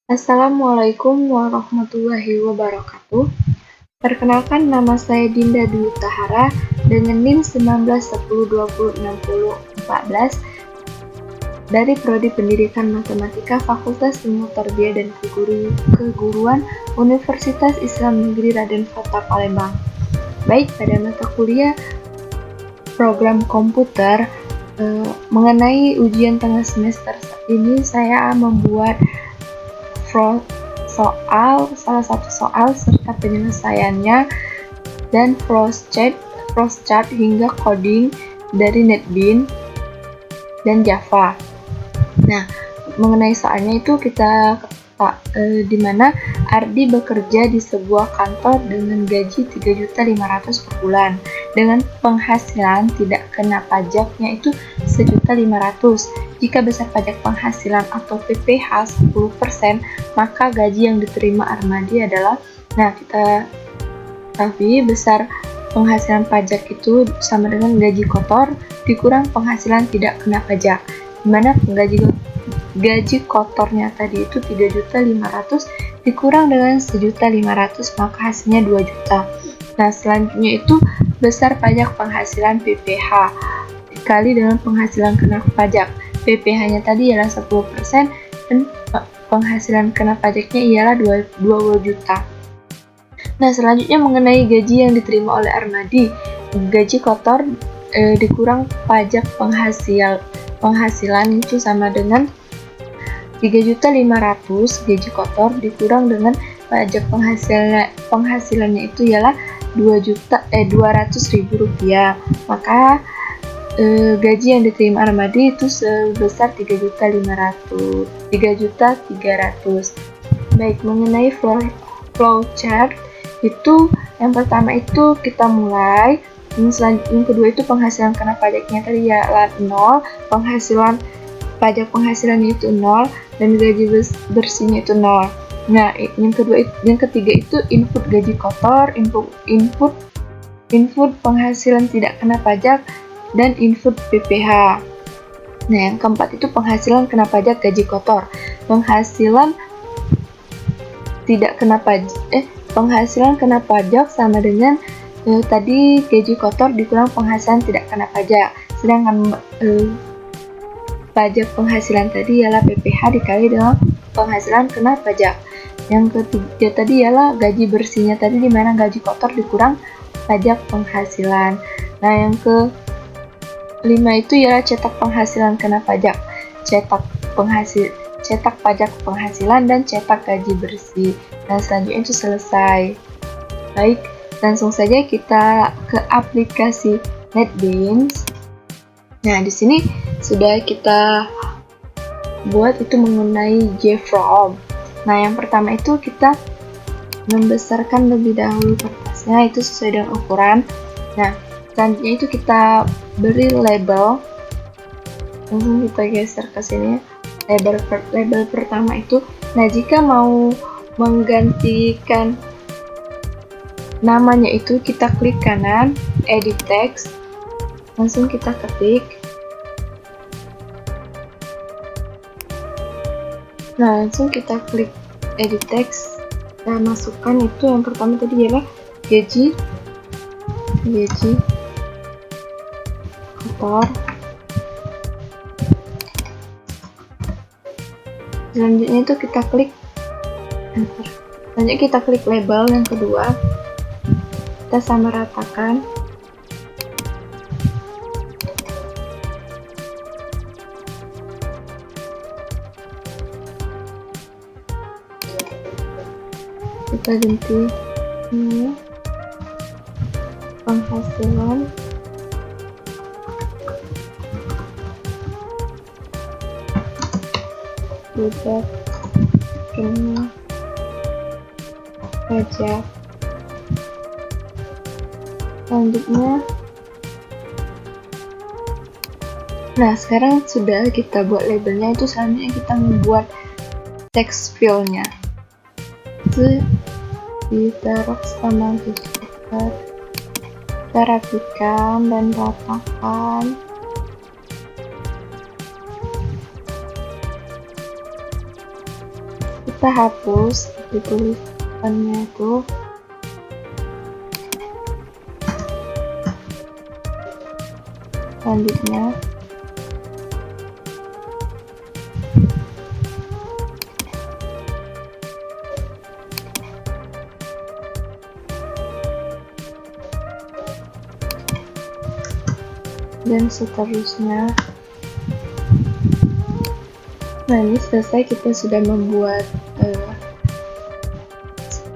Assalamualaikum warahmatullahi wabarakatuh. Perkenalkan, nama saya Dinda Dwi Tahara dengan NIM 1910206014 dari Prodi Pendidikan Matematika Fakultas Ilmu Tarbiyah dan Keguruan Universitas Islam Negeri Raden Fatah Palembang. Baik, pada mata kuliah program komputer mengenai ujian tengah semester ini saya membuat salah satu soal serta penyelesaiannya dan flowchart hingga coding dari NetBeans dan Java. Nah, mengenai soalnya itu kita di mana Ardi bekerja di sebuah kantor dengan gaji 3.500.000 per bulan dengan penghasilan tidak kena pajaknya itu 1.500.000. Jika besar pajak penghasilan atau PPh 10%, maka gaji yang diterima Armadi adalah, tapi besar penghasilan pajak itu sama dengan gaji kotor dikurang penghasilan tidak kena pajak, dimana gaji kotornya tadi itu 3.500.000 dikurang dengan 1.500.000, maka hasilnya 2 juta. Nah, selanjutnya itu besar pajak penghasilan PPh dikali dengan penghasilan kena pajak. PPh-nya tadi ialah 10% dan penghasilan kena pajaknya ialah 2 juta. Nah, selanjutnya mengenai gaji yang diterima oleh Armadi, gaji kotor dikurang pajak penghasilan itu sama dengan 3.500.000 gaji kotor dikurang dengan pajak penghasilannya itu ialah 200.000 rupiah. Maka gaji yang diterima Armadi itu sebesar 3.300.000. Baik, mengenai flowchart itu yang pertama itu kita mulai, yang kedua itu penghasilan kena pajaknya tadi ialah 0, pajak penghasilannya itu 0 dan gaji bersihnya itu 0. Nah, yang ketiga itu input gaji kotor, input penghasilan tidak kena pajak dan input PPh. Nah, yang keempat itu penghasilan kena pajak gaji kotor. Penghasilan kena pajak sama dengan tadi gaji kotor dikurang penghasilan tidak kena pajak. Sedangkan pajak penghasilan tadi ialah PPh dikali dengan penghasilan kena pajak. Yang ketiga tadi ialah gaji bersihnya tadi, di mana gaji kotor dikurang pajak penghasilan. Nah, yang kelima itu ialah cetak penghasilan kena pajak, cetak pajak penghasilan dan cetak gaji bersih. Nah, selanjutnya itu selesai. Baik, langsung saja kita ke aplikasi NetBeans. Nah, di sini sudah kita buat itu mengenai JFrog. Nah, yang pertama itu kita membesarkan lebih dahulu kertasnya itu sesuai dengan ukuran. Nah, selanjutnya itu kita beri label. Langsung kita geser ke sini. Label pertama itu, nah jika mau menggantikan namanya itu kita klik kanan, edit text, langsung kita ketik. Nah, langsung kita klik edit text dan masukkan itu yang pertama tadi ialah gaji kotor. Selanjutnya itu kita klik enter. Selanjutnya kita klik label yang kedua, kita samaratakan. Kita ganti ini penghasilan tidak kena pajak. Selanjutnya, nah sekarang sudah kita buat labelnya, itu selanjutnya kita membuat text field-nya. Itu ditaruh sama kita rapikan dan ratakan. kita hapus di tulisannya itu. Selanjutnya dan seterusnya. Nah, ini selesai, kita sudah membuat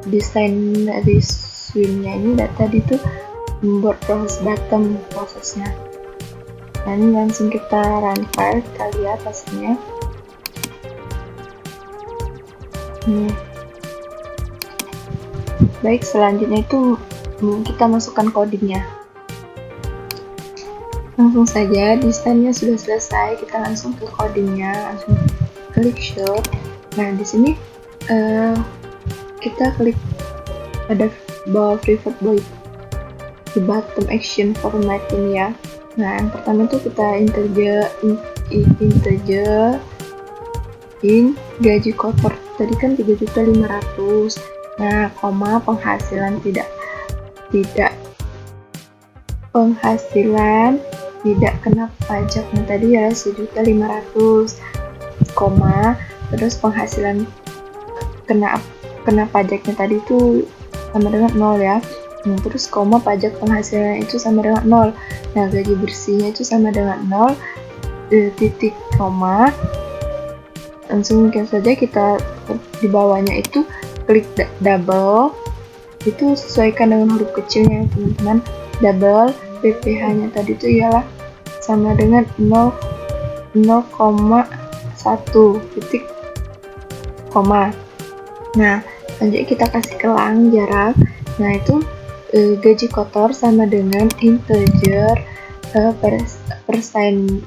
desain dari swimnya ini. Dan tadi tuh membuat proses bottom prosesnya. Nah, ini langsung kita run file, kita lihat hasilnya. Baik, selanjutnya itu kita masukkan codingnya. Langsung saja, desainnya sudah selesai, kita langsung ke codingnya, langsung klik show. Nah, di sini kita klik pada bawah private void di bottom action formatting ya. Nah, yang pertama itu kita integer in gaji kotor tadi kan 3.500.000. Nah, koma penghasilan tidak kena pajaknya tadi ya 1.500.000, koma terus penghasilan kena pajaknya tadi itu sama dengan 0 ya. Terus koma pajak penghasilan itu sama dengan 0. Nah, gaji bersihnya itu sama dengan 0, titik koma. Langsung saja kita di bawahnya itu klik double, itu sesuaikan dengan huruf kecilnya teman-teman. Double PPH nya tadi itu ialah sama dengan 0,1 titik koma. Nah, selanjutnya kita kasih kelang jarak. Nah, itu gaji kotor sama dengan integer persen.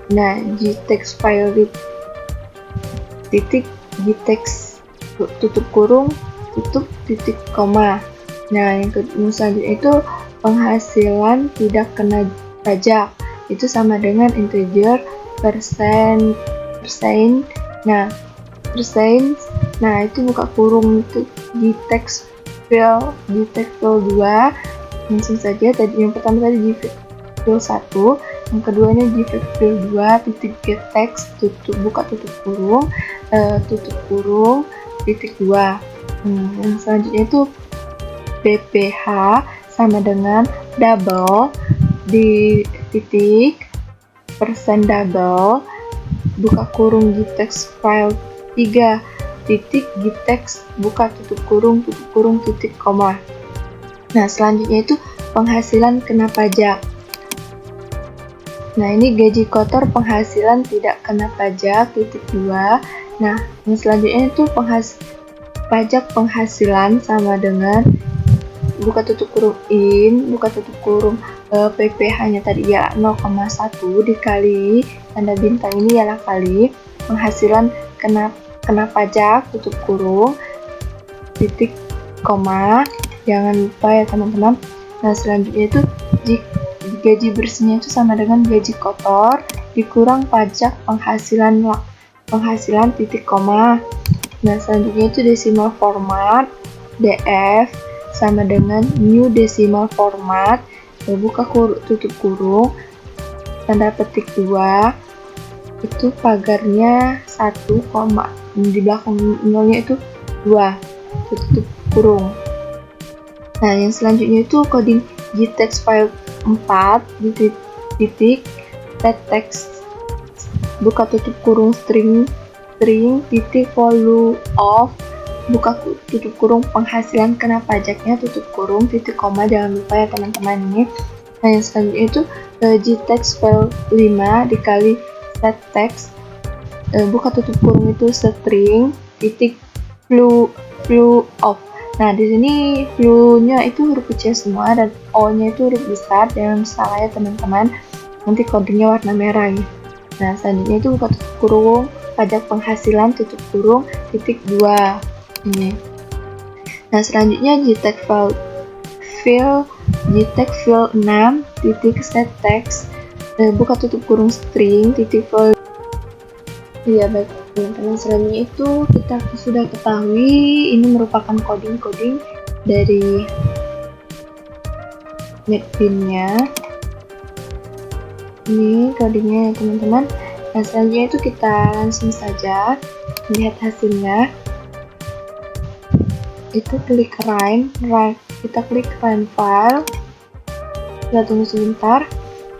Nah, gtext file titik gtext tutup kurung tutup titik koma. Nah, yang selanjutnya itu penghasilan tidak kena pajak, itu sama dengan integer persen. Nah, persen. Nah, itu buka kurung itu gtext file 2. Langsung saja, tadi yang pertama tadi file 1, yang keduanya file 2 titik gtext buka tutup kurung titik 2. Yang selanjutnya itu PPH sama dengan double di titik persen double buka kurung gtext file 3 titik gtext buka tutup kurung titik koma. Nah, selanjutnya itu penghasilan kena pajak. Nah, ini gaji kotor penghasilan tidak kena pajak titik 2. Nah, yang selanjutnya itu pajak penghasilan sama dengan buka tutup kurung in buka tutup kurung PPH nya tadi ya 0,1 dikali tanda bintang ini ialah kali penghasilan kena pajak tutup kurung titik koma. Jangan lupa ya teman-teman. Nah, selanjutnya itu gaji bersihnya itu sama dengan gaji kotor dikurang pajak penghasilan titik koma. Nah, selanjutnya itu decimal format df sama dengan new decimal format buka tutup kurung tanda petik 2 itu pagarnya 1, di belakang nolnya itu 2 tutup kurung. Nah, yang selanjutnya itu coding gtext file 4 titik text buka tutup kurung string titik volume of buka tutup kurung penghasilan kena pajaknya tutup kurung titik koma. Jangan lupa ya teman-teman ini. Nah, yang selanjutnya itu gtext file 5 dikali set text buka tutup kurung itu string titik flu of. Nah, di sini flu-nya itu huruf kecil semua dan O-nya itu huruf besar. Jangan salah ya teman-teman. Nanti codingnya warna merah ya. Nah, selanjutnya itu buka tutup kurung pajak penghasilan tutup kurung titik 2 ini. Nah, selanjutnya gtext file 6 titik set text buka tutup kurung string titik Iya baik teman-teman, selanjutnya itu kita sudah ketahui ini merupakan coding-coding dari NetBeans-nya. Ini codingnya ya teman-teman. Nah selanjutnya itu kita langsung saja lihat hasilnya. Itu klik run, kita klik run file, kita tunggu sebentar.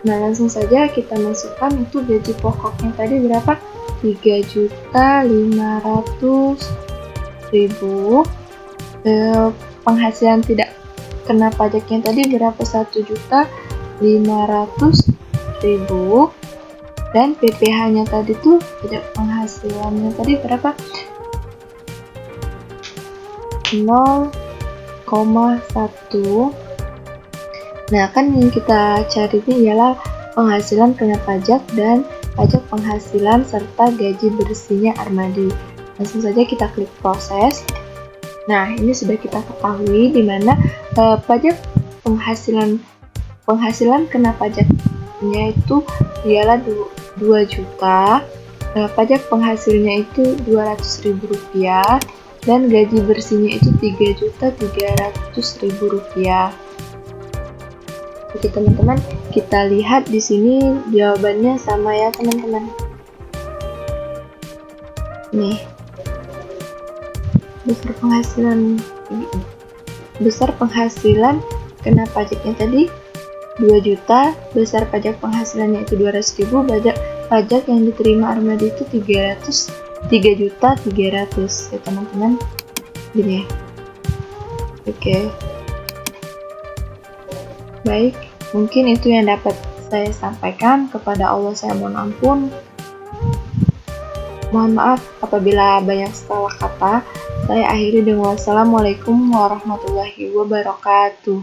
Nah langsung saja kita masukkan itu gaji pokoknya tadi berapa, 3.500.000. Penghasilan tidak kena pajaknya tadi berapa, 1.500.000. Dan PPh nya tadi tuh pajak penghasilannya tadi berapa, 0,1. Nah kan yang kita cari ini ialah penghasilan kena pajak dan pajak penghasilan serta gaji bersihnya Armadi. Langsung saja kita klik proses. Nah ini sudah kita ketahui di mana pajak penghasilan kena pajaknya itu ialah 2 juta. Pajak penghasilnya itu Rp200.000 dan gaji bersihnya itu Rp3.300.000. Oke teman-teman, kita lihat di sini jawabannya sama ya teman-teman. Nih, besar penghasilan kena pajaknya tadi 2 juta, besar pajak penghasilannya itu 200.000, pajak yang diterima Armadi itu 3.300.000 ya teman-teman. Gini ya. Oke. Baik, mungkin itu yang dapat saya sampaikan. Kepada Allah saya mohon ampun. Mohon maaf apabila banyak salah kata. Saya akhiri dengan wassalamualaikum warahmatullahi wabarakatuh.